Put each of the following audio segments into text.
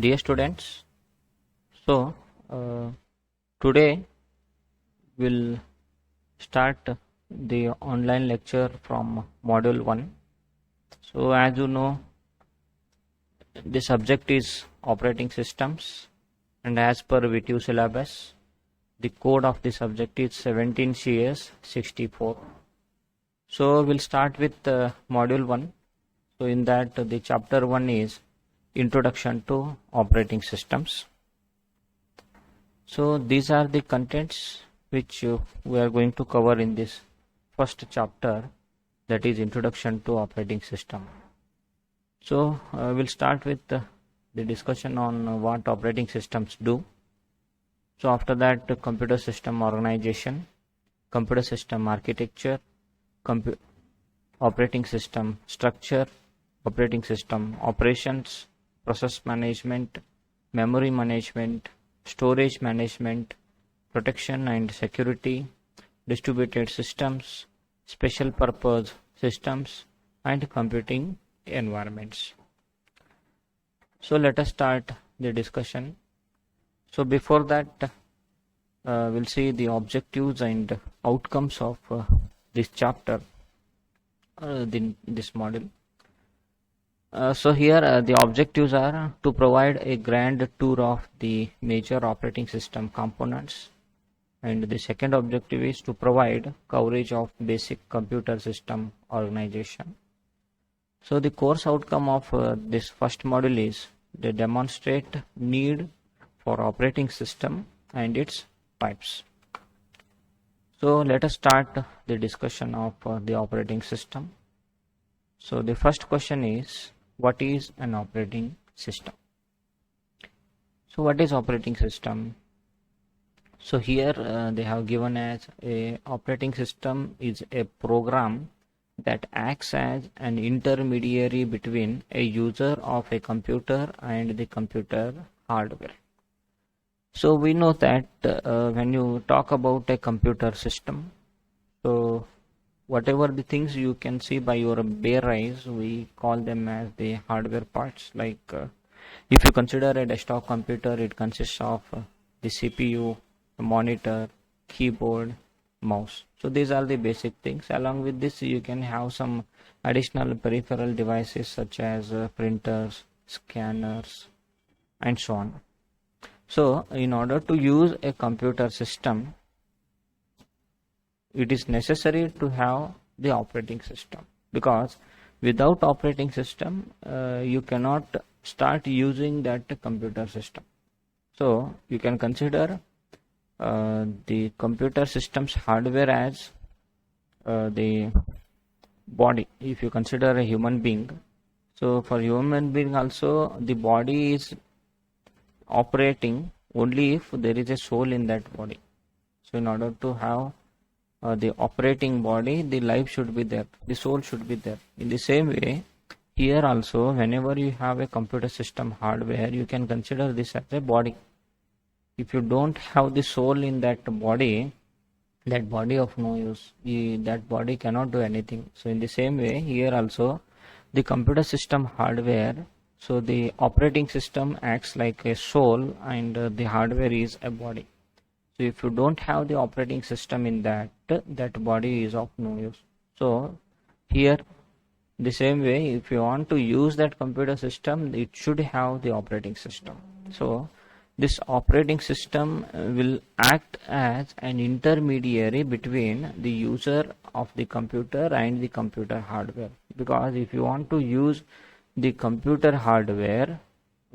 Dear students, so uh, today we'll start the online lecture from module 1. So as you know, the subject is operating systems, and as per VTU syllabus, the code of the subject is 17 CS 64. So we'll start with module 1. So in that the chapter 1 is Introduction to Operating Systems. So these are the contents which we are going to cover in this first chapter, that is Introduction to Operating System. So we'll start with the discussion on what operating systems do. So after that, computer system organization, computer system architecture, operating system structure, operating system operations, process management, memory management, storage management, protection and security, distributed systems, special purpose systems, and computing environments. So let us start the discussion. So before that, we'll see the objectives and outcomes of this chapter, this module. So here the objectives are to provide a grand tour of the major operating system components, and the second objective is to provide coverage of basic computer system organization. So the course outcome of this first module is they demonstrate need for operating system and its types. So let us start the discussion of the operating system. So the first question is, what is an operating system? So what is operating system? So here they have given as a operating system is a program that acts as an intermediary between a user of a computer and the computer hardware. So we know that when you talk about a computer system, so whatever the things you can see by your bare eyes, we call them as the hardware parts. Like if you consider a desktop computer, it consists of the CPU, monitor, keyboard, mouse. So these are the basic things. Along with this, you can have some additional peripheral devices such as printers, scanners, and so on. So in order to use a computer system, it is necessary to have the operating system, because without operating system you cannot start using that computer system. So you can consider the computer system's hardware as the body. If you consider a human being, so for human being also the body is operating only if there is a soul in that body. So in order to have the operating body, the life should be there, the soul should be there. In the same way, here also, whenever you have a computer system hardware, you can consider this as a body. If you don't have the soul in that body of no use. That body cannot do anything. So in the same way, here also, the computer system hardware, so the operating system acts like a soul, and the hardware is a body. So if you don't have the operating system in that body is of no use. So here the same way, if you want to use that computer system, it should have the operating system. So this operating system will act as an intermediary between the user of the computer and the computer hardware. Because if you want to use the computer hardware,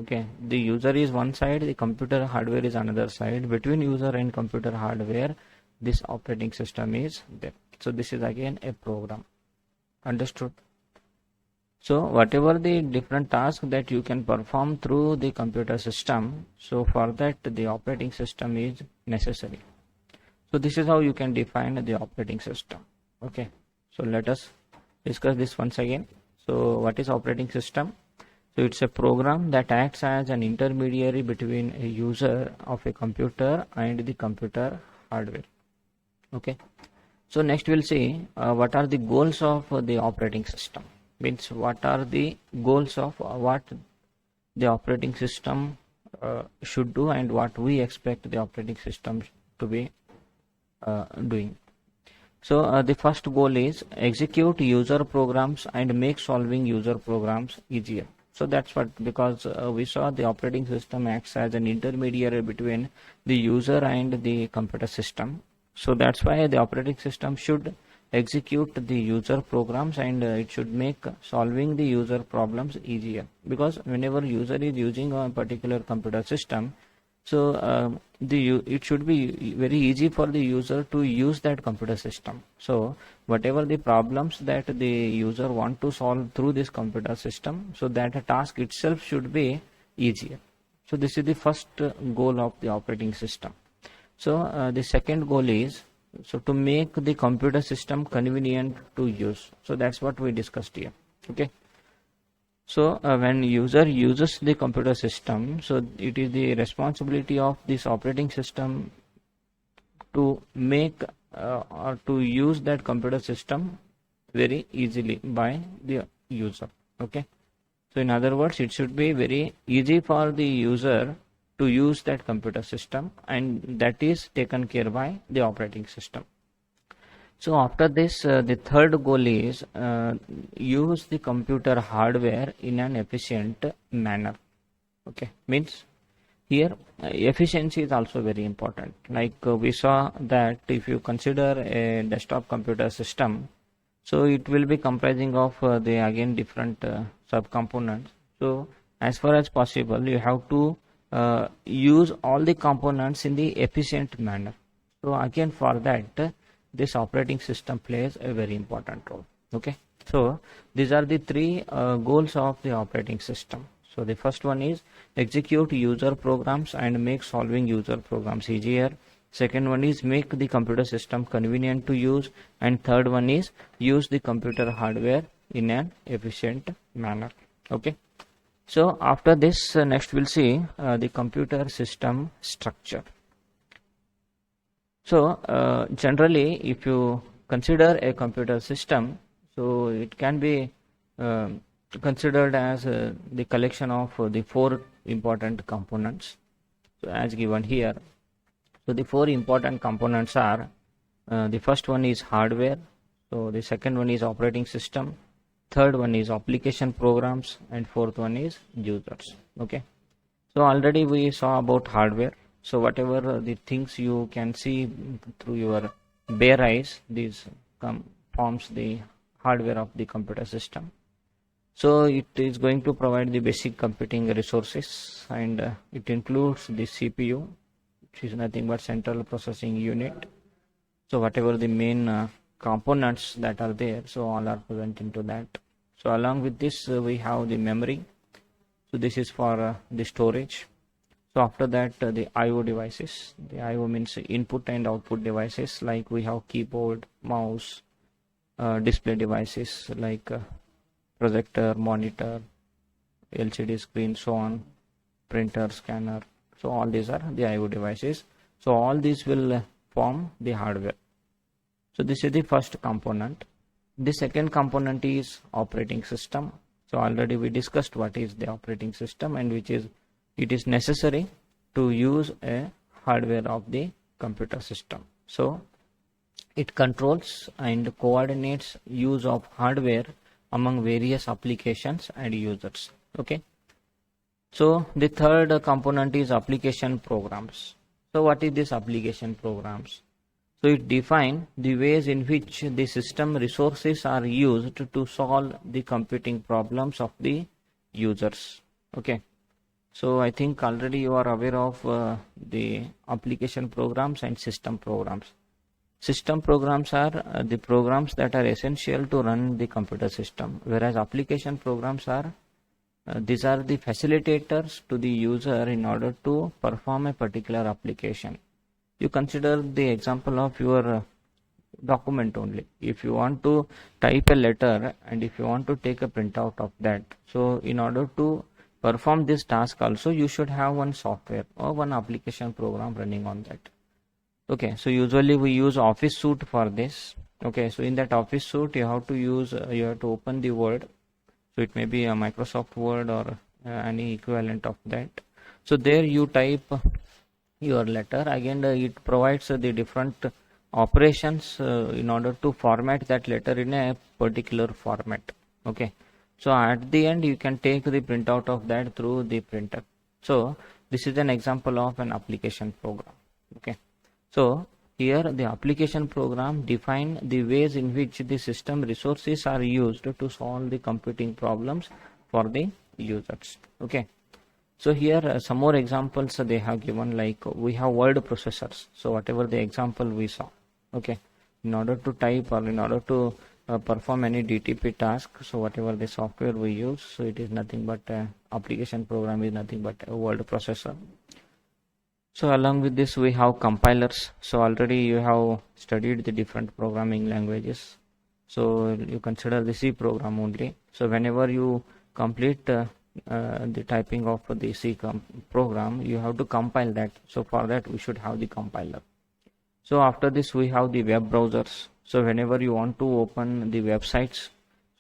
okay, the user is one side, the computer hardware is another side. Between user and computer hardware, this operating system is there. So this is again a program. Understood? So whatever the different tasks that you can perform through the computer system, so for that the operating system is necessary. So this is how you can define the operating system. Okay, so let us discuss this once again. So what is operating system? So it's a program that acts as an intermediary between a user of a computer and the computer hardware. Okay. So next we'll see what are the goals of the operating system. Means what are the goals of what the operating system should do and what we expect the operating system to be doing. So the first goal is execute user programs and make solving user programs easier. So that's what, because we saw the operating system acts as an intermediary between the user and the computer system. So that's why the operating system should execute the user programs and it should make solving the user problems easier, because whenever user is using a particular computer system, so it should be very easy for the user to use that computer system. So whatever the problems that the user want to solve through this computer system, so that task itself should be easier. So this is the first goal of the operating system. So the second goal is to make the computer system convenient to use. So that's what we discussed here. Okay. So when user uses the computer system, so it is the responsibility of this operating system to make or to use that computer system very easily by the user. Okay. So in other words, it should be very easy for the user to use that computer system, and that is taken care by the operating system. So after this, the third goal is use the computer hardware in an efficient manner. Okay, means here efficiency is also very important. Like we saw that if you consider a desktop computer system, so it will be comprising of the again different subcomponents. So as far as possible, you have to use all the components in the efficient manner. So again, for that, this operating system plays a very important role. Okay, so these are the three goals of the operating system. So the first one is execute user programs and make solving user programs easier. Second one is make the computer system convenient to use, and third one is use the computer hardware in an efficient manner. Okay. So after this, next we'll see the computer system structure. So generally, if you consider a computer system, so it can be considered as the collection of the four important components. So as given here, so the four important components are the first one is hardware, so the second one is operating system, third one is application programs, and fourth one is users. Okay, so already we saw about hardware. So whatever the things you can see through your bare eyes, these forms the hardware of the computer system. So it is going to provide the basic computing resources, and it includes the CPU, which is nothing but central processing unit. So whatever the main components that are there, so all are present into that. So along with this, we have the memory. So this is for the storage. So after that, the I/O devices. The I/O means input and output devices, like we have keyboard, mouse, display devices like projector, monitor, LCD screen, so on, printer, scanner. So all these are the I/O devices. So all these will form the hardware. So this is the first component. The second component is operating system. So already we discussed what is the operating system, and which is it is necessary to use a hardware of the computer system. So it controls and coordinates use of hardware among various applications and users. Okay. So the third component is application programs. So what is this application programs? So it defines the ways in which the system resources are used to solve the computing problems of the users. Okay. So I think already you are aware of the application programs and system programs. System programs are the programs that are essential to run the computer system, whereas application programs are these are the facilitators to the user in order to perform a particular application. You consider the example of your document only. If you want to type a letter and if you want to take a printout of that, so in order to perform this task also, you should have one software or one application program running on that. Okay, so usually we use Office Suite for this. Okay, so in that Office Suite you have to use you have to open the Word. So it may be a Microsoft Word or any equivalent of that. So there you type your letter. Again, it provides the different operations in order to format that letter in a particular format. Okay, so at the end you can take the printout of that through the printer. So this is an example of an application program. Okay, so here the application program define the ways in which the system resources are used to solve the computing problems for the users. Okay, so here some more examples they have given, like we have word processors. So whatever the example we saw, okay, in order to type or in order to perform any DTP task, so whatever the software we use, so it is nothing but application program is nothing but a word processor. So along with this we have compilers. So already you have studied the different programming languages, so you consider the C program only. So whenever you complete the typing of the C program, you have to compile that. So for that we should have the compiler. So after this we have the web browsers. So whenever you want to open the websites,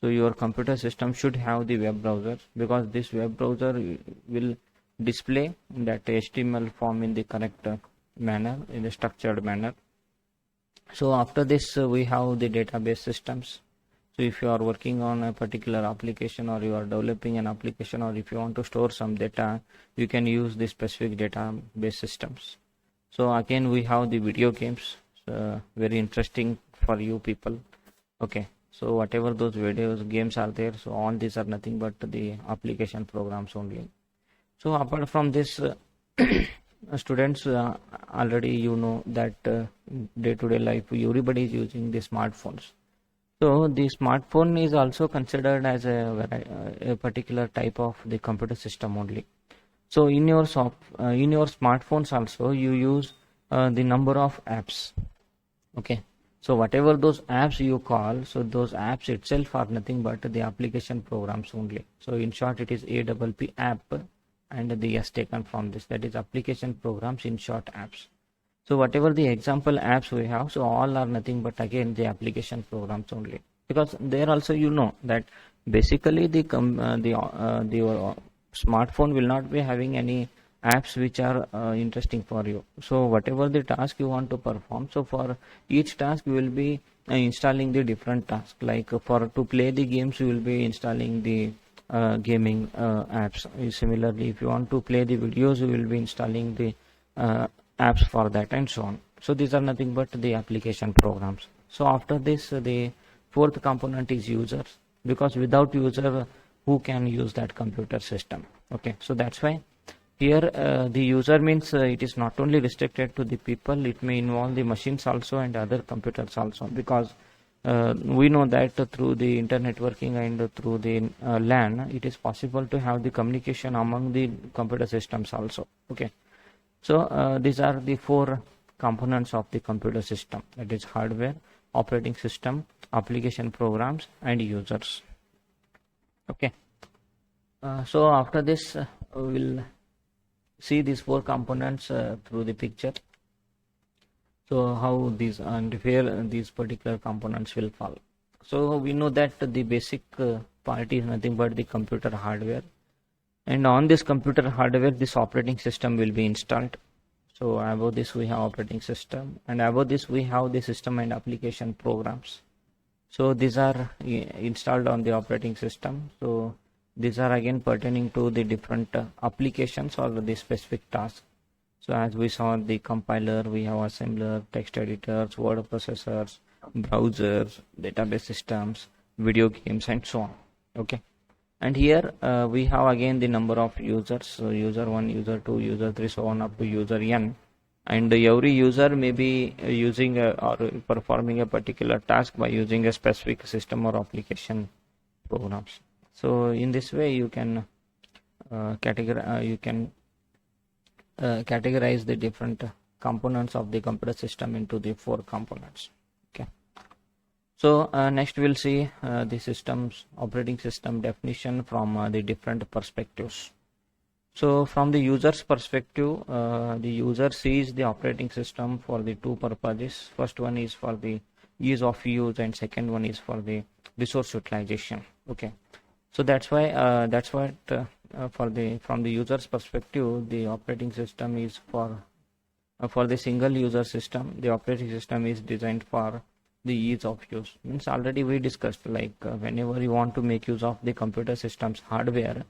so your computer system should have the web browser, because this web browser will display that HTML form in the correct manner, in a structured manner. So after this we have the database systems. So if you are working on a particular application, or you are developing an application, or if you want to store some data, you can use the specific database systems. So again we have the video games, very interesting for you people. Okay, so whatever those videos games are there, so all these are nothing but the application programs only. So apart from this, students, already you know that day-to-day life everybody is using the smartphones. So the smartphone is also considered as a particular type of the computer system only. So in your smartphones also you use the number of apps. Okay, so whatever those apps you call, so those apps itself are nothing but the application programs only. So in short it is APP, app, and the S taken from this, that is application programs, in short apps. So whatever the example apps we have, so all are nothing but again the application programs only, because there also you know that basically the smartphone will not be having any apps which are interesting for you. So whatever the task you want to perform, so for each task you will be installing the different task. Like for to play the games you will be installing the gaming apps. Similarly, if you want to play the videos, you will be installing the apps for that, and so on. So these are nothing but the application programs. So after this, the fourth component is users, because without user, who can use that computer system? Okay, so that's why here the user means it is not only restricted to the people, it may involve the machines also and other computers also, because we know that through the internet working and through the LAN, it is possible to have the communication among the computer systems also. Okay, so these are the four components of the computer system, that is hardware, operating system, application programs, and users. Okay, so after this we will see these four components through the picture. So how these and where these particular components will fall. So we know that the basic part is nothing but the computer hardware, and on this computer hardware this operating system will be installed. So above this we have operating system, and above this we have the system and application programs. So these are installed on the operating system. So these are again pertaining to the different applications or the specific task. So as we saw the compiler, we have assembler, text editors, word processors, browsers, database systems, video games, and so on. Okay, and here we have again the number of users. So user 1, user 2, user 3, so on up to user n, and every user may be using or performing a particular task by using a specific system or application programs. So in this way you can categorize the different components of the computer system into the four components. Okay, so next we'll see the systems operating system definition from the different perspectives. So from the user's perspective, the user sees the operating system for the two purposes. First one is for the ease of use, and second one is for the resource utilization. Okay, so that's why that's what from the user's perspective, the operating system is for the single user system. The operating system is designed for the ease of use. Means already we discussed, like whenever you want to make use of the computer system's hardware,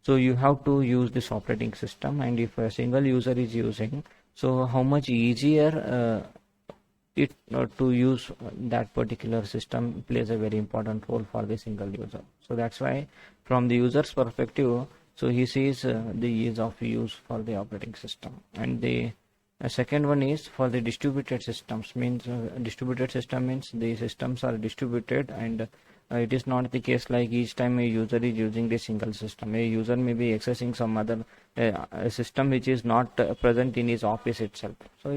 so you have to use this operating system, and if a single user is using, so how much easier it to use that particular system plays a very important role for the single user. So that's why from the user's perspective, so he sees the ease of use for the operating system. And the second one is for the distributed systems. Means distributed system means the systems are distributed, and it is not the case like each time a user is using the single system. A user may be accessing some other a system which is not present in his office itself. So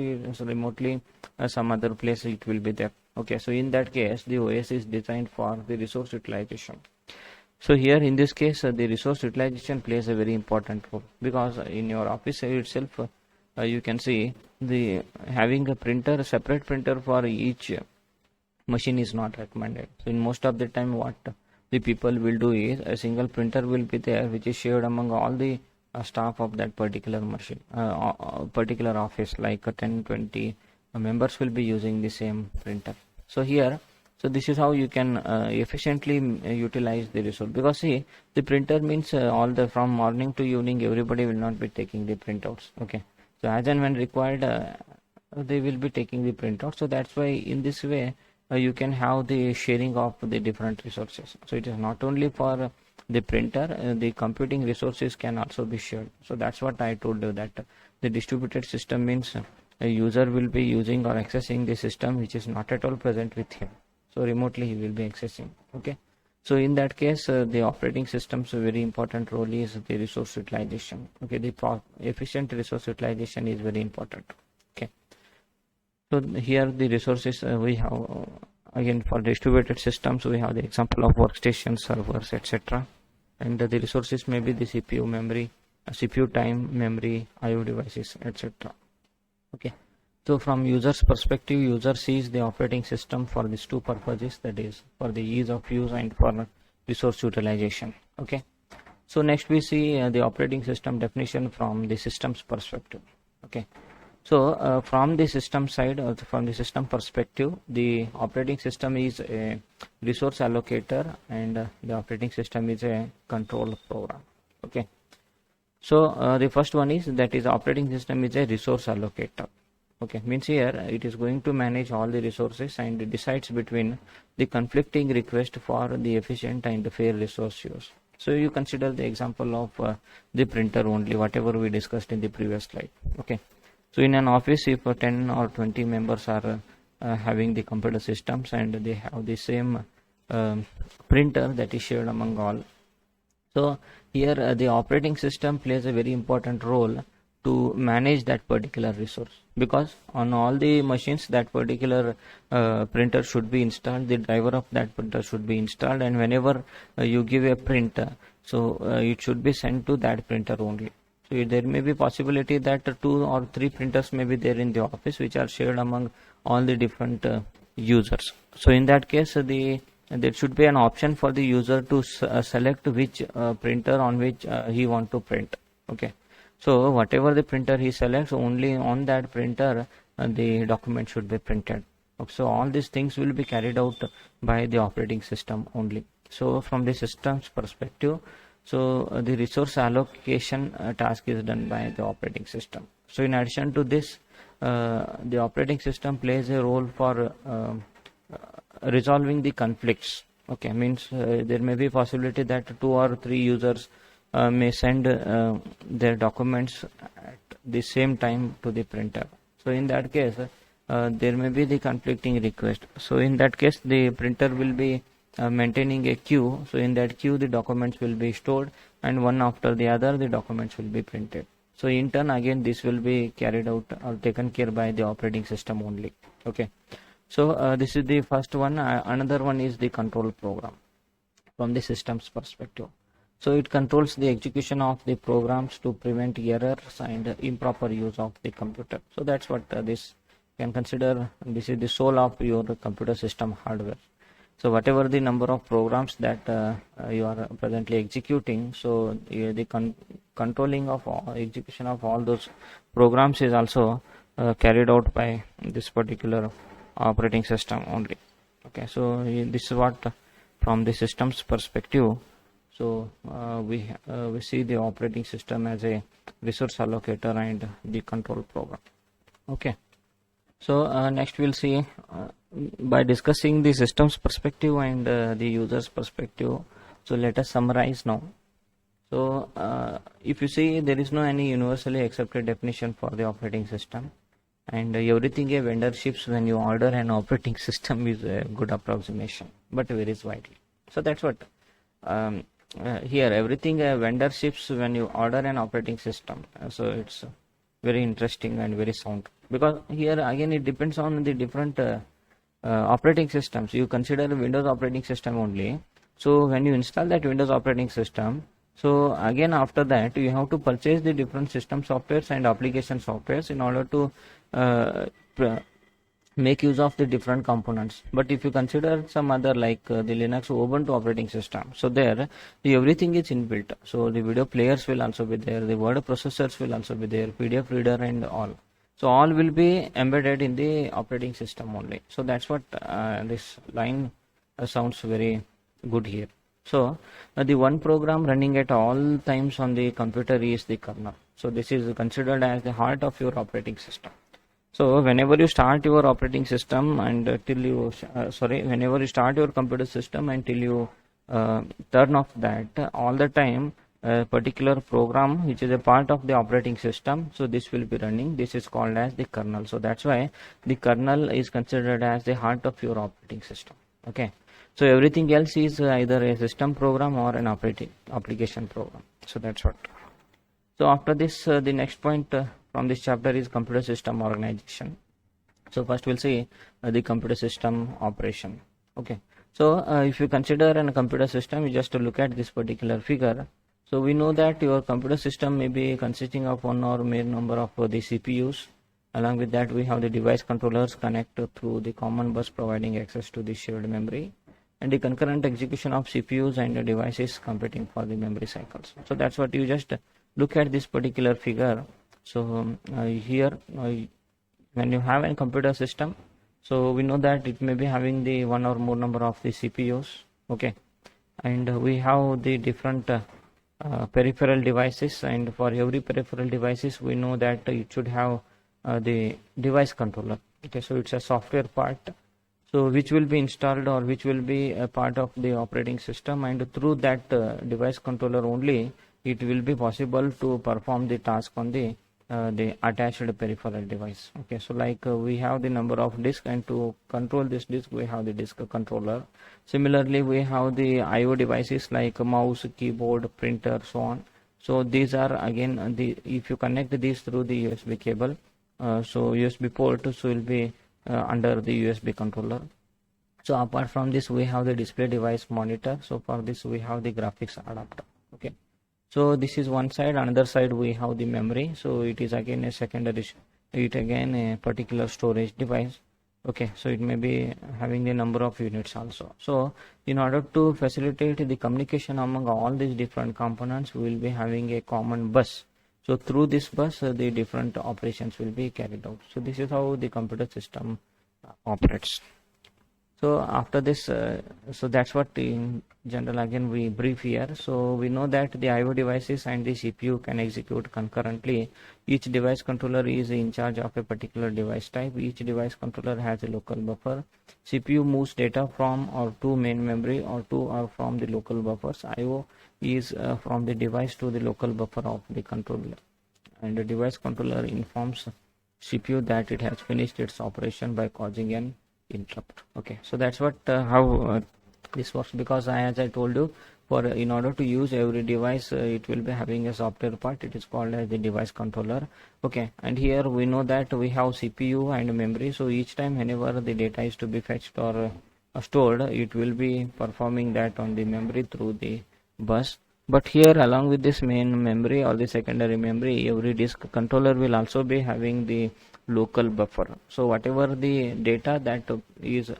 remotely some other place it will be there. Okay, so in that case the OS is designed for the resource utilization. So here in this case the resource utilization plays a very important role, because in your office itself you can see the having a separate printer for each machine is not recommended. So in most of the time what the people will do is a single printer will be there which is shared among all the staff of that particular machine, particular office, like 10-20 members will be using the same printer. So here, so this is how you can efficiently utilize the resource, because see, the printer means all the from morning to evening everybody will not be taking the printouts. Okay, so as and when required they will be taking the printout. So that's why in this way you can have the sharing of the different resources. So it is not only for the printer, the computing resources can also be shared. So that's what I told you, that the distributed system means a user will be using or accessing the system which is not at all present with him. So remotely he will be accessing. Okay, so in that case the operating system's very important role is the resource utilization. Okay, the efficient resource utilization is very important. Okay, so here the resources we have again for distributed systems we have the example of workstations, servers, etc. And the resources may be the CPU memory, CPU time, memory, IO devices, etc. Okay, so from user's perspective, user sees the operating system for these two purposes, that is for the ease of use and for resource utilization. Okay, so next we see the operating system definition from the system's perspective. Okay, so from the system side, from the system perspective, the operating system is a resource allocator, and the operating system is a control program. Okay, so the first one is, that is operating system is a resource allocator. Okay, means here it is going to manage all the resources and decides between the conflicting request for the efficient and fair resource use. So you consider the example of the printer only, whatever we discussed in the previous slide. Okay, so in an office, if 10 or 20 members are having the computer systems and they have the same printer that is shared among all, so here the operating system plays a very important role to manage that particular resource, because on all the machines that particular printer should be installed, the driver of that printer should be installed, and whenever you give a printer, so it should be sent to that printer only. So there may be possibility that 2 or 3 printers may be there in the office which are shared among all the different users. So in that case there should be an option for the user to select which printer on which he want to print. Okay, so whatever the printer he selects, only on that printer the document should be printed. So all these things will be carried out by the operating system only. So from the system's perspective, so the resource allocation task is done by the operating system. So in addition to this, the operating system plays a role for resolving the conflicts. Okay, means there may be possibility that 2 or 3 users may send their documents at the same time to the printer. So in that case there may be the conflicting request. So in that case the printer will be maintaining a queue. So in that queue the documents will be stored, and one after the other the documents will be printed. So in turn again this will be carried out or taken care by the operating system only. Okay, so this is the first one. Another one is the control program from the system's perspective. So it controls the execution of the programs to prevent errors and improper use of the computer. So that's what this can consider. This is the soul of your computer system hardware. So whatever the number of programs that you are presently executing, so the controlling of execution of all those programs is also carried out by this particular operating system only. Okay, so this is what from the system's perspective. So we see the operating system as a resource allocator and the control program. Okay, so next we'll see by discussing the system's perspective and the user's perspective. So let us summarize now. So if you see, there is no any universally accepted definition for the operating system, and everything a vendor ships when you order an operating system is a good approximation, but varies widely. So that's what here everything a vendor ships when you order an operating system. So it's very interesting and very sound, because here again it depends on the different operating systems. You consider Windows operating system only. So when you install that Windows operating system, so again after that you have to purchase the different system softwares and application softwares in order to make use of the different components. But if you consider some other like the Linux Ubuntu operating system, so there everything is inbuilt. So the video players will also be there, the word processors will also be there, PDF reader and all. So all will be embedded in the operating system only. So that's what this line sounds very good here. So the one program running at all times on the computer is the kernel. So this is considered as the heart of your operating system. So whenever you start your operating system and till you whenever you start your computer system until you turn off that, all the time a particular program which is a part of the operating system, so this will be running. This is called as the kernel. So that's why the kernel is considered as the heart of your operating system. Okay, so everything else is either a system program or an application program. So that's what. So after this the next point from this chapter is computer system organization. So first we'll see the computer system operation. Okay, so if you consider a computer system, you just look at this particular figure. So we know that your computer system may be consisting of one or more number of the CPUs. Along with that, we have the device controllers connect through the common bus providing access to the shared memory, and the concurrent execution of CPUs and the devices competing for the memory cycles. So that's what you just look at this particular figure. So here when you have a computer system, so we know that it may be having the one or more number of the CPUs. Okay, and we have the different peripheral devices, and for every peripheral devices we know that it should have the device controller. Okay, so it's a software part, so which will be installed or which will be a part of the operating system, and through that device controller only it will be possible to perform the task on the attached peripheral device. Okay, so like we have the number of disk, and to control this disk we have the disk controller. Similarly, we have the IO devices like mouse, keyboard, printer, so on. So these are again if you connect these through the USB cable, so USB port so will be under the USB controller. So apart from this, we have the display device monitor. So for this we have the graphics adapter. Okay, so this is one side. Another side we have the memory. So it is again a secondary, it again a particular storage device. Okay, so it may be having the number of units also. So in order to facilitate the communication among all these different components, we will be having a common bus. So through this bus the different operations will be carried out. So this is how the computer system operates. So after this, so that's what in general again we brief here. So we know that the IO devices and the CPU can execute concurrently. Each device controller is in charge of a particular device type. Each device controller has a local buffer. CPU moves data from or to main memory or to or from the local buffers. IO is from the device to the local buffer of the controller, and the device controller informs CPU that it has finished its operation by causing an interrupt. Okay, so that's what how this works, because as I told you, for in order to use every device it will be having a software part. It is called as the device controller. Okay, and here we know that we have CPU and memory. So each time whenever the data is to be fetched or stored, it will be performing that on the memory through the bus. But here along with this main memory or the secondary memory, every disk controller will also be having the local buffer. So whatever the data that is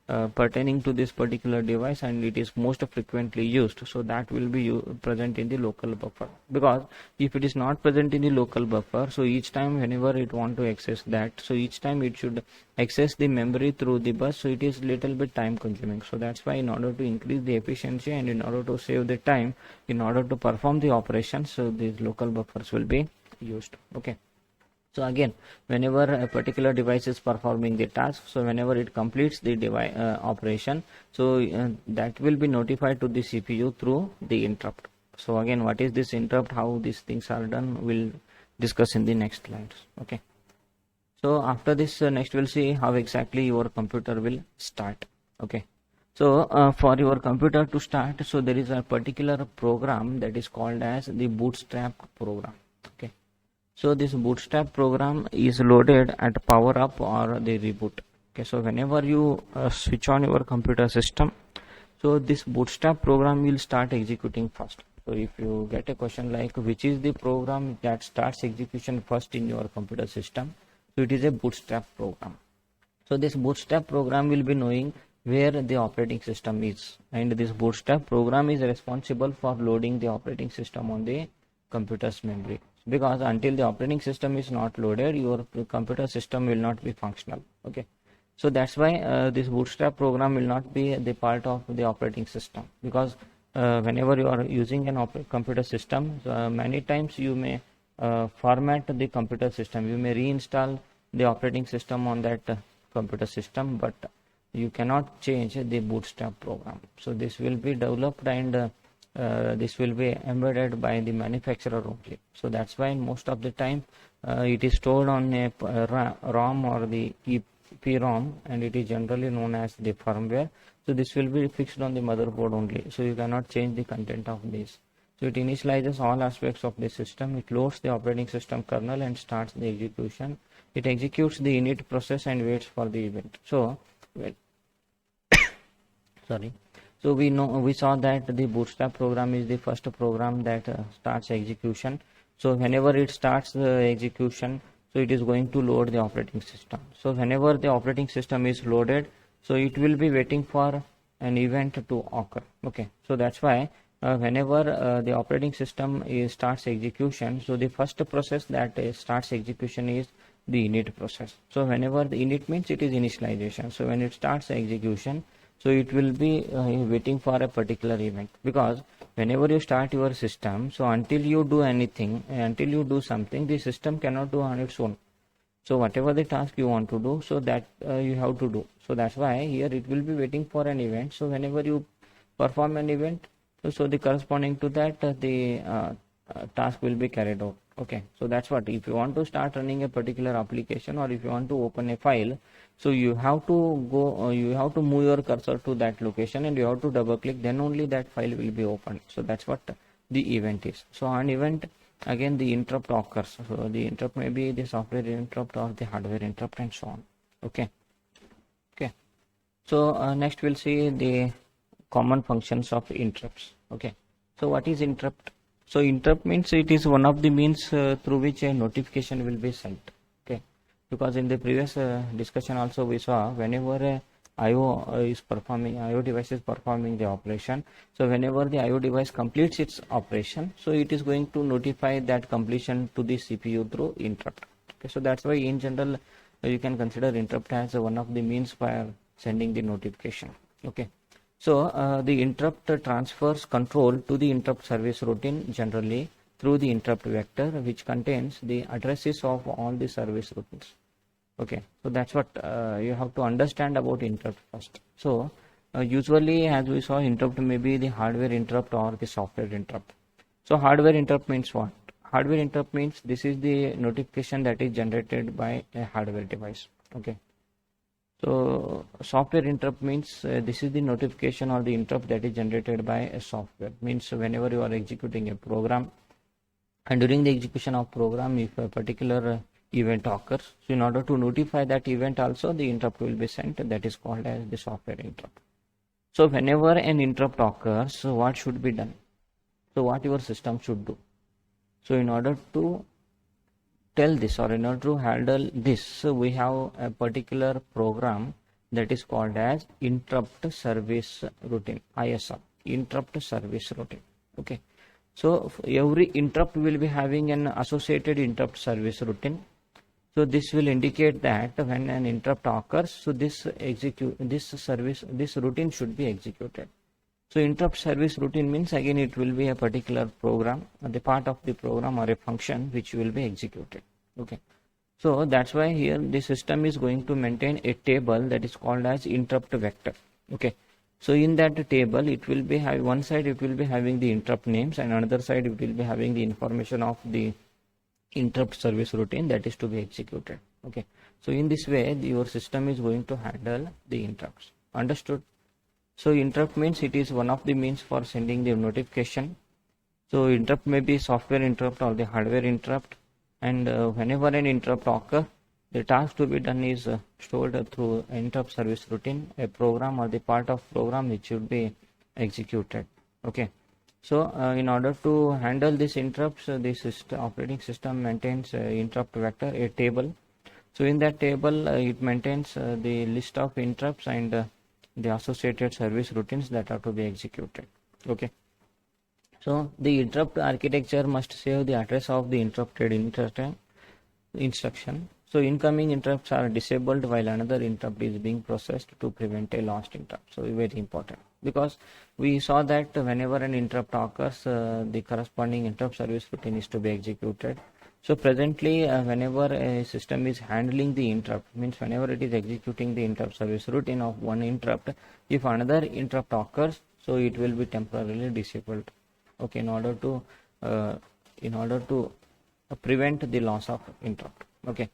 pertaining to this particular device and it is most frequently used, so that will be present in the local buffer. Because if it is not present in the local buffer, so each time whenever it want to access that, so each time it should access the memory through the bus, so it is little bit time consuming. So that's why in order to increase the efficiency and in order to save the time, in order to perform the operations, so these local buffers will be used. Okay. So again, whenever a particular device is performing the task, so whenever it completes the device operation, so that will be notified to the CPU through the interrupt. So again, what is this interrupt, how these things are done, we'll discuss in the next slides. Okay. So after this, next we'll see how exactly your computer will start. Okay. So for your computer to start, so there is a particular program that is called as the Bootstrap program. Okay. So this Bootstrap program is loaded at power up or the reboot. Okay, so whenever you switch on your computer system, so this Bootstrap program will start executing first. So if you get a question like which is the program that starts execution first in your computer system, so it is a Bootstrap program. So this Bootstrap program will be knowing where the operating system is, and this Bootstrap program is responsible for loading the operating system on the computer's memory. Because until the operating system is not loaded, your computer system will not be functional. Okay, so that's why this Bootstrap program will not be the part of the operating system. Because whenever you are using an computer system, many times you may format the computer system, you may reinstall the operating system on that computer system, but you cannot change the Bootstrap program. So this will be developed and this will be embedded by the manufacturer only. So that's why most of the time it is stored on a ROM or the EPROM, and it is generally known as the firmware. So this will be fixed on the motherboard only, so you cannot change the content of this. So it initializes all aspects of the system, it loads the operating system kernel and starts the execution. It executes the init process and waits for the event. So sorry. So we saw that the Bootstrap program is the first program that starts execution. So whenever it starts the execution, so it is going to load the operating system. So whenever the operating system is loaded, so it will be waiting for an event to occur. Okay, so that's why whenever the operating system starts execution, so the first process that starts execution is the init process. So whenever the init means it is initialization. So when it starts execution, so it will be waiting for a particular event. Because whenever you start your system, so until you do anything, until you do something, the system cannot do on its own. So whatever the task you want to do, so that you have to do. So that's why here it will be waiting for an event. So whenever you perform an event, so the corresponding to that the task will be carried out. Okay, so that's what, if you want to start running a particular application or if you want to open a file, so you have to go you have to move your cursor to that location and you have to double click, then only that file will be opened. So that's what the event is. So on event, again the interrupt occurs. So the interrupt may be the software interrupt or the hardware interrupt and so on. Okay. So next we'll see the common functions of interrupts. Okay, so what is interrupt? So interrupt means it is one of the means through which a notification will be sent. Okay, because in the previous discussion also we saw whenever a IO device is performing the operation, so whenever the IO device completes its operation, so it is going to notify that completion to the CPU through interrupt. Okay, so that's why in general you can consider interrupt as one of the means for sending the notification. Okay, so the interrupt transfers control to the interrupt service routine generally through the interrupt vector, which contains the addresses of all the service routines. Okay, so that's what you have to understand about interrupt first. So usually, as we saw, interrupt may be the hardware interrupt or the software interrupt. So hardware interrupt means what? Hardware interrupt means this is the notification that is generated by a hardware device. Okay, so software interrupt means this is the notification or the interrupt that is generated by a software. Means whenever you are executing a program, and during the execution of program, if a particular event occurs, so in order to notify that event also, the interrupt will be sent. That is called as the software interrupt. So whenever an interrupt occurs, so what should be done? So what your system should do? So in order to tell this or in order to handle this, so we have a particular program that is called as interrupt service routine, ISR, interrupt service routine. Okay, so every interrupt will be having an associated interrupt service routine. So this will indicate that when an interrupt occurs, so this routine should be executed. So interrupt service routine means again it will be a particular program, the part of the program or a function which will be executed. Okay. So that's why here the system is going to maintain a table that is called as interrupt vector. Okay. So in that table, it will be one side it will be having the interrupt names, and another side it will be having the information of the interrupt service routine that is to be executed. Okay. So in this way, your system is going to handle the interrupts. Understood? So interrupt means it is one of the means for sending the notification. So interrupt may be software interrupt or the hardware interrupt, and whenever an interrupt occurs, the task to be done is stored through interrupt service routine, a program or the part of program which should be executed. Okay. So in order to handle these interrupts, the operating system maintains interrupt vector, a table. So in that table, it maintains the list of interrupts and the associated service routines that are to be executed. Okay. So the interrupt architecture must save the address of the interrupted instruction. So incoming interrupts are disabled while another interrupt is being processed to prevent a lost interrupt. So very important, because we saw that whenever an interrupt occurs, the corresponding interrupt service routine is to be executed. So presently, whenever a system is handling the interrupt, means whenever it is executing the interrupt service routine of one interrupt, if another interrupt occurs, so it will be temporarily disabled. Okay, in order to prevent the loss of interrupt. Okay.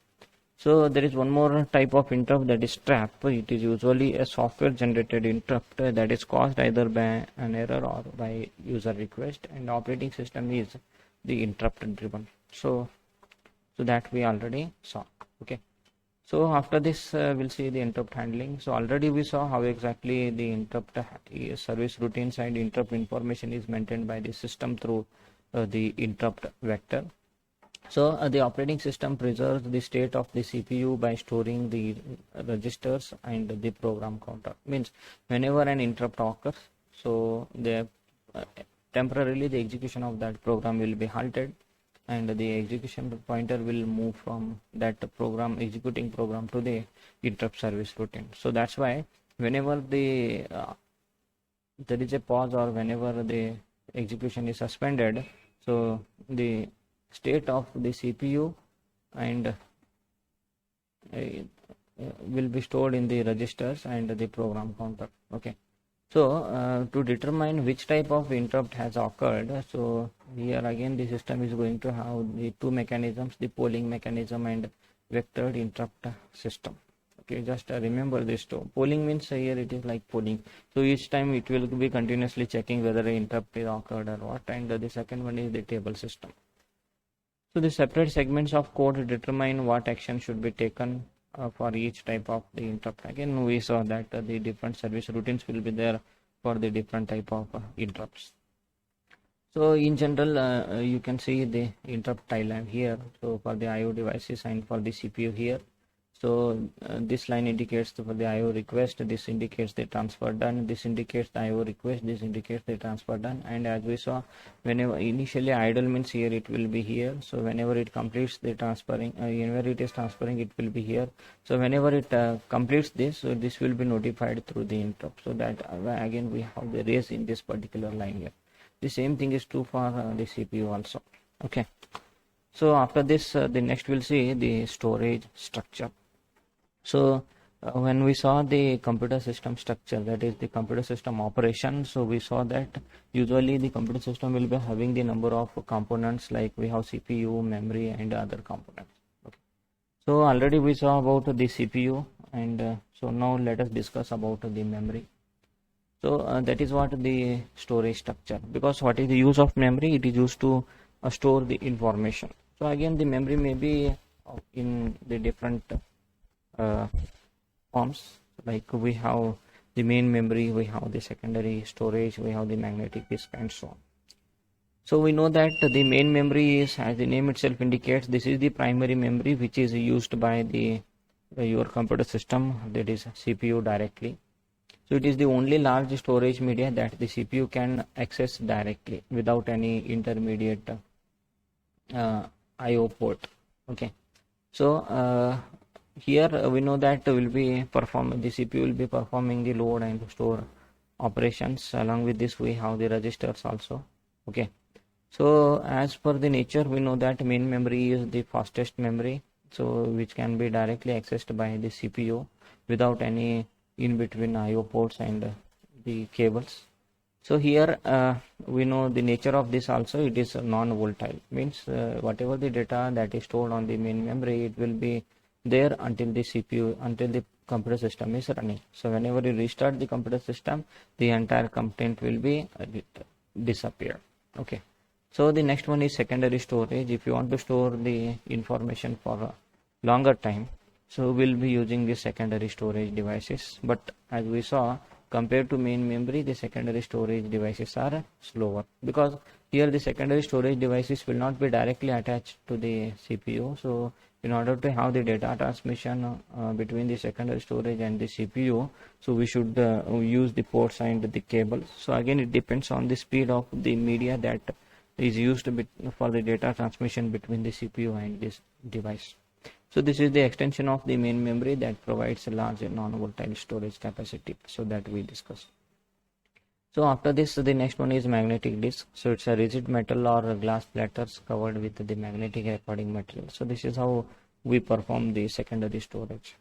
So there is one more type of interrupt, that is trap. It is usually a software generated interrupt that is caused either by an error or by user request, and operating system is the interrupt driven. So that we already saw. Okay. So after this we'll see the interrupt handling. So already we saw how exactly the interrupt service routines and interrupt information is maintained by the system through the interrupt vector. So the operating system preserves the state of the CPU by storing the registers and the program counter. Means whenever an interrupt occurs, so temporarily the execution of that program will be halted, and the execution pointer will move from that executing program to the interrupt service routine. So that's why whenever there is a pause or whenever the execution is suspended, so the state of the CPU and will be stored in the registers and the program counter. Okay. So to determine which type of interrupt has occurred, so here again the system is going to have the two mechanisms, the polling mechanism and vectored interrupt system. Okay, just remember this too. Polling means here it is like polling. So each time it will be continuously checking whether an interrupt is occurred or what, and the second one is the table system. So the separate segments of code determine what action should be taken for each type of the interrupt. Again, we saw that the different service routines will be there for the different type of interrupts. So in general, you can see the interrupt timeline here. So for the IO devices and for the CPU here. So this line indicates for the IO request, this indicates the transfer done, this indicates the IO request, this indicates the transfer done. And as we saw, whenever initially idle means here it will be here. So whenever it completes the transferring, whenever it is transferring, it will be here. So whenever it completes this, so this will be notified through the interrupt. So that again we have the raise in this particular line here. The same thing is true for the CPU also. Okay. So after this, the next we'll see the storage structure. So when we saw the computer system structure, that is the computer system operation, so we saw that usually the computer system will be having the number of components, like we have CPU, memory and other components. Okay. So already we saw about the CPU, and so now let us discuss about the memory. So that is what the storage structure, because what is the use of memory? It is used to store the information. So again the memory may be in the different forms, like we have the main memory, we have the secondary storage, we have the magnetic disk and so on. So we know that the main memory is, as the name itself indicates, this is the primary memory which is used by the your computer system, that is CPU directly. So it is the only large storage media that the CPU can access directly without any intermediate IO port. Okay. So here we know that the CPU will be performing the load and store operations. Along with this, we have the registers also. Okay. So as per the nature, we know that main memory is the fastest memory, so which can be directly accessed by the CPU without any in between IO ports and the cables. So here we know the nature of this also. It is non-volatile, means whatever the data that is stored on the main memory, it will be there until the computer system is running. So whenever you restart the computer system, the entire content will be disappear. Okay. So the next one is secondary storage. If you want to store the information for a longer time, so we'll be using the secondary storage devices. But as we saw, compared to main memory, the secondary storage devices are slower, because here the secondary storage devices will not be directly attached to the CPU. So in order to have the data transmission between the secondary storage and the CPU, so we should use the ports and the cables. So again, it depends on the speed of the media that is used for the data transmission between the CPU and this device. So this is the extension of the main memory that provides a large non-volatile storage capacity, so that we discussed. So after this, the next one is magnetic disk. So it's a rigid metal or glass platters covered with the magnetic recording material. So this is how we perform the secondary storage.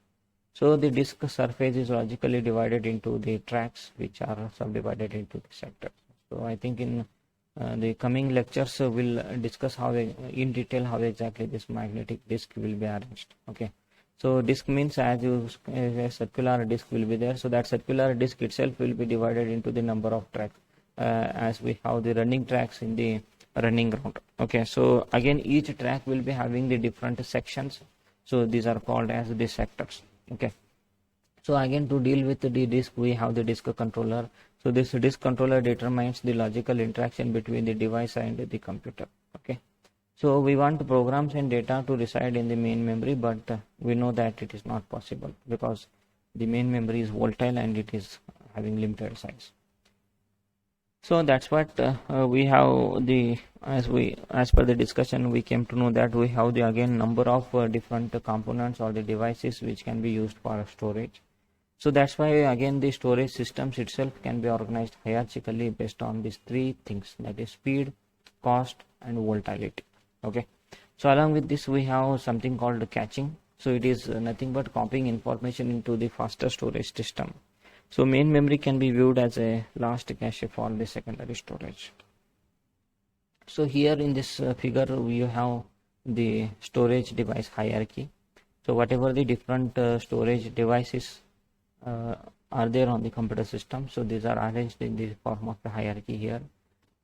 So the disk surface is logically divided into the tracks, which are subdivided into the sectors. So I think in the coming lectures will discuss how in detail how exactly this magnetic disk will be arranged. Okay. So disk means a circular disk will be there. So that circular disk itself will be divided into the number of tracks as we have the running tracks in the running ground. Okay. So again, each track will be having the different sections. So these are called as the sectors. Okay. So again, to deal with the disk, we have the disk controller. So this disk controller determines the logical interaction between the device and the computer. Okay. So we want programs and data to reside in the main memory, but we know that it is not possible because the main memory is volatile and it is having limited size. So that's what we have the as per the discussion, we came to know that we have the again number of different components or the devices which can be used for storage. So that's why again the storage systems itself can be organized hierarchically based on these three things, that is speed, cost and volatility. Okay. So along with this, we have something called caching. So it is nothing but copying information into the faster storage system. So main memory can be viewed as a last cache for the secondary storage. So here in this figure we have the storage device hierarchy. So whatever the different storage devices are there on the computer system, so these are arranged in the form of a hierarchy here.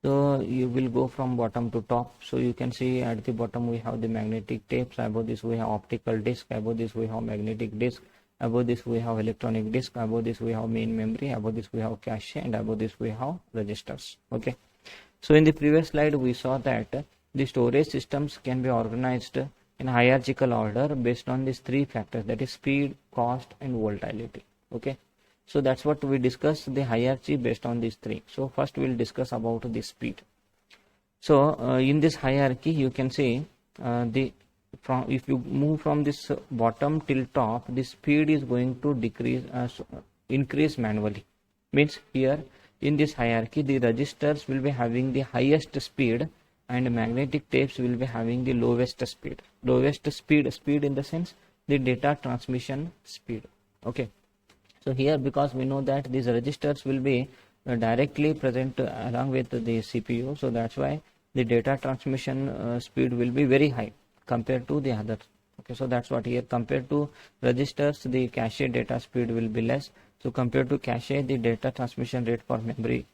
So you will go from bottom to top. So you can see at the bottom we have the magnetic tapes, above this we have optical disk, above this we have magnetic disk, above this we have electronic disk, above this we have main memory, above this we have cache, and above this we have registers. Okay. So in the previous slide we saw that the storage systems can be organized in hierarchical order based on these three factors, that is speed, cost and volatility. Okay. So that's what we discussed, the hierarchy based on these three. So first we'll discuss about the speed. So in this hierarchy you can see if you move from this bottom till top, the speed is going to increase manually. Means here in this hierarchy the registers will be having the highest speed and magnetic tapes will be having the lowest speed. Speed in the sense the data transmission speed. Okay. So here, because we know that these registers will be directly present along with the CPU, so that's why the data transmission speed will be very high compared to the others. Okay, so that's what here, compared to registers the cache data speed will be less. So compared to cache, the data transmission rate for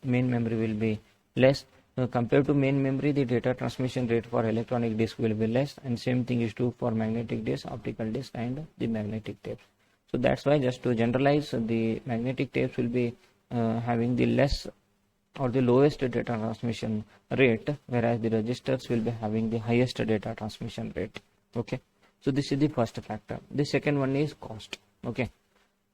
main memory will be less. Compared to main memory, the data transmission rate for electronic disk will be less, and same thing is true for magnetic disk, optical disk and the magnetic tapes. So that's why, just to generalize, the magnetic tapes will be having the less or the lowest data transmission rate, whereas the registers will be having the highest data transmission rate. Okay. So this is the first factor. The second one is cost. Okay.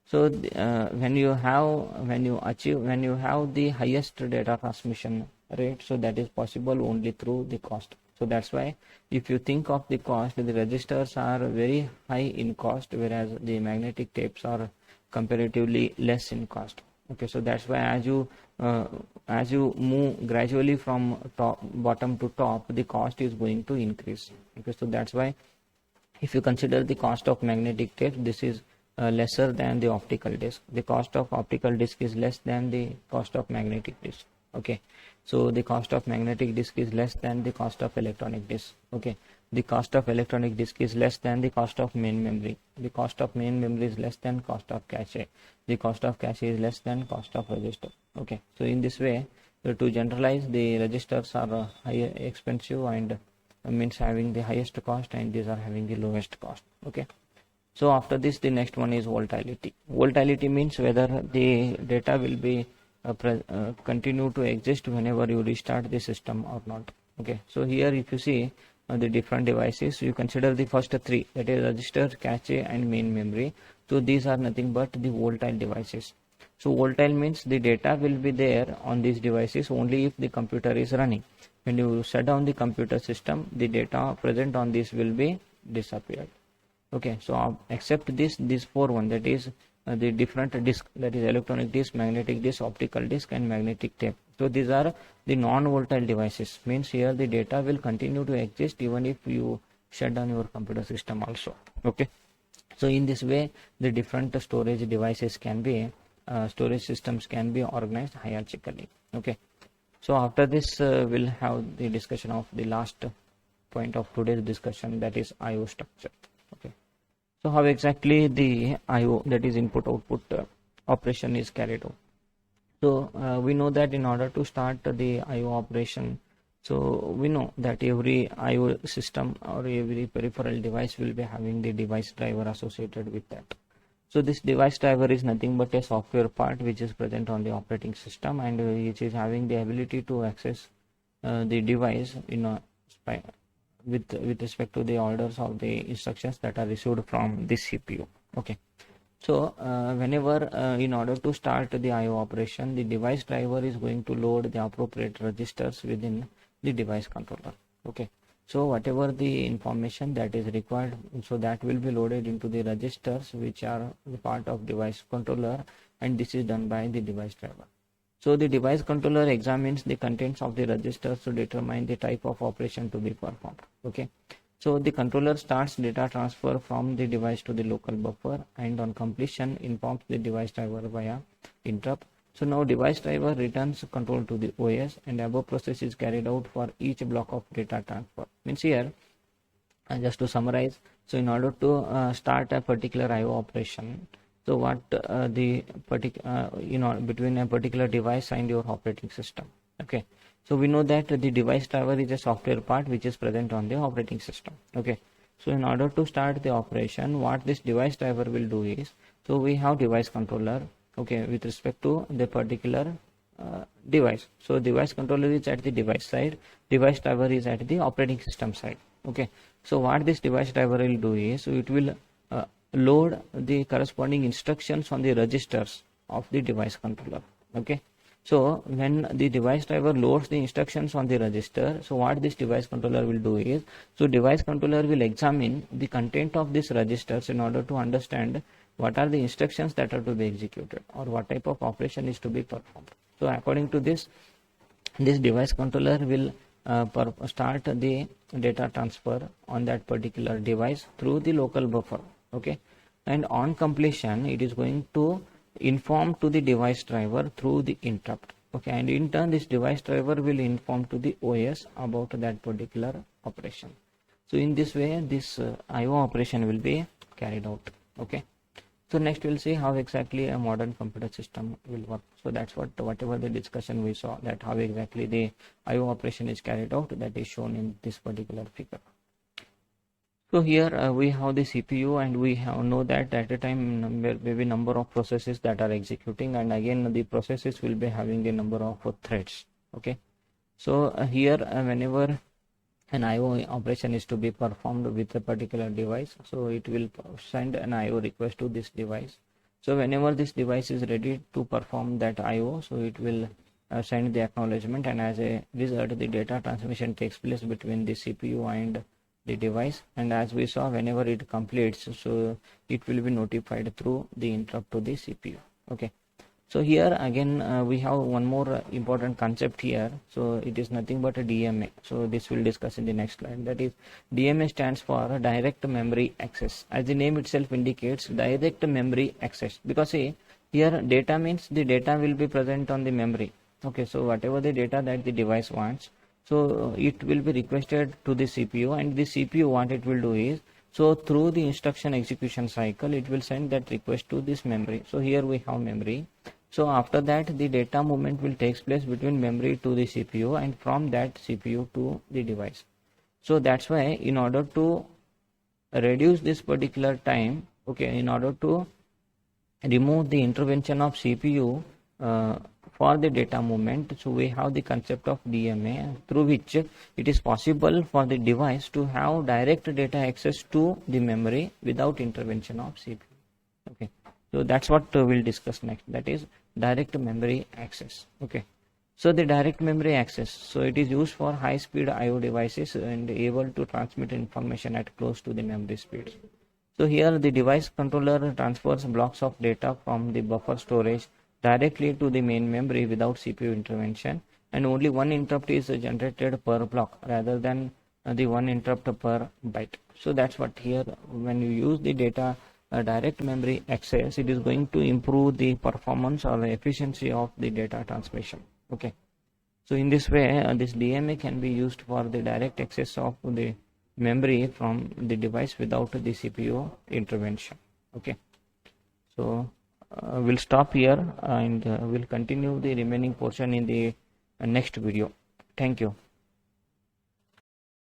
So when you have the highest data transmission rate, so that is possible only through the cost. So that's why if you think of the cost, the registers are very high in cost, whereas the magnetic tapes are comparatively less in cost. Okay, so that's why as you move gradually from bottom to top, the cost is going to increase. Okay, so that's why if you consider the cost of magnetic tape, this is lesser than the optical disc. The cost of optical disc is less than the cost of magnetic disc. Okay, so the cost of magnetic disc is less than the cost of electronic disc. Okay, the cost of electronic disc is less than the cost of main memory. The cost of main memory is less than cost of cache. The cost of cache is less than cost of register. Okay, so in this way, to generalize, the registers are higher expensive and means having the highest cost, and these are having the lowest cost. Okay, so after this, the next one is volatility. Volatility means whether the data will be continue to exist whenever you restart the system or not. Okay, so here if you see the different devices, you consider the first three, that is register, cache and main memory. So these are nothing but the volatile devices. So volatile means the data will be there on these devices only if the computer is running. When you shut down the computer system, the data present on this will be disappeared. Okay, so except this four one, that is the different disk, that is electronic disk, magnetic disk, optical disk and magnetic tape. So these are the non-volatile devices, means here the data will continue to exist even if you shut down your computer system also. Okay, so in this way the different storage devices can be storage systems can be organized hierarchically. Okay, so after this we'll have the discussion of the last point of today's discussion, that is IO structure. Okay, so how exactly the IO, that is input output operation, is carried out. So we know that in order to start the IO operation, so we know that every IO system or every peripheral device will be having the device driver associated with that. So this device driver is nothing but a software part which is present on the operating system, and which is having the ability to access the device with respect to the orders of the instructions that are received from the CPU. Okay, so whenever in order to start the IO operation, the device driver is going to load the appropriate registers within the device controller. Okay, so whatever the information that is required, so that will be loaded into the registers which are the part of device controller, and this is done by the device driver. So the device controller examines the contents of the registers to determine the type of operation to be performed. Okay, so the controller starts data transfer from the device to the local buffer, and on completion informs the device driver via interrupt. So now device driver returns control to the OS, and above process is carried out for each block of data transfer. Means here, just to summarize, so in order to start a particular IO operation, so what between a particular device and your operating system. Okay, so we know that the device driver is a software part which is present on the operating system. Okay, so in order to start the operation, what this device driver will do is, so we have device controller, okay, with respect to the particular device. So device controller is at the device side, device driver is at the operating system side. Okay, so what this device driver will do is, so it will load the corresponding instructions on the registers of the device controller. Okay, so when the device driver loads the instructions on the register, so what this device controller will do is, so device controller will examine the content of these registers in order to understand what are the instructions that are to be executed or what type of operation is to be performed. So according to this device controller will start the data transfer on that particular device through the local buffer. Okay, and on completion it is going to inform to the device driver through the interrupt. Okay, and in turn this device driver will inform to the OS about that particular operation. So in this way this IO operation will be carried out. Okay, so next we'll see how exactly a modern computer system will work. So that's whatever the discussion we saw, that how exactly the IO operation is carried out, that is shown in this particular figure. So here we have the CPU, and we know that at a time maybe number of processes that are executing, and again the processes will be having the number of threads. Okay, so here whenever an IO operation is to be performed with a particular device, so it will send an IO request to this device. So whenever this device is ready to perform that IO, so it will send the acknowledgement, and as a result the data transmission takes place between the CPU and the device. And as we saw, whenever it completes, so it will be notified through the interrupt to the CPU. Okay. So here again we have one more important concept here. So it is nothing but a DMA. So this we'll discuss in the next slide. That is, DMA stands for direct memory access. As the name itself indicates, direct memory access. Because see, here data means the data will be present on the memory. Okay, so whatever the data that the device wants, so it will be requested to the CPU, and the CPU what it will do is, so through the instruction execution cycle, it will send that request to this memory. So here we have memory. So after that, the data movement will take place between memory to the CPU, and from that CPU to the device. So that's why in order to reduce this particular time, okay, in order to remove the intervention of CPU for the data movement, so we have the concept of DMA, through which it is possible for the device to have direct data access to the memory without intervention of CPU. Okay. So that's what we'll discuss next, that is direct memory access. Okay. So the direct memory access, so it is used for high speed IO devices and able to transmit information at close to the memory speeds. So here the device controller transfers blocks of data from the buffer storage directly to the main memory without CPU intervention, and only one interrupt is generated per block rather than the one interrupt per byte. So that's what here, when you use the data direct memory access, it is going to improve the performance or the efficiency of the data transmission. Okay. So in this way, this DMA can be used for the direct access of the memory from the device without the CPU intervention. Okay. So we'll stop here, and we'll continue the remaining portion in the next video. Thank you.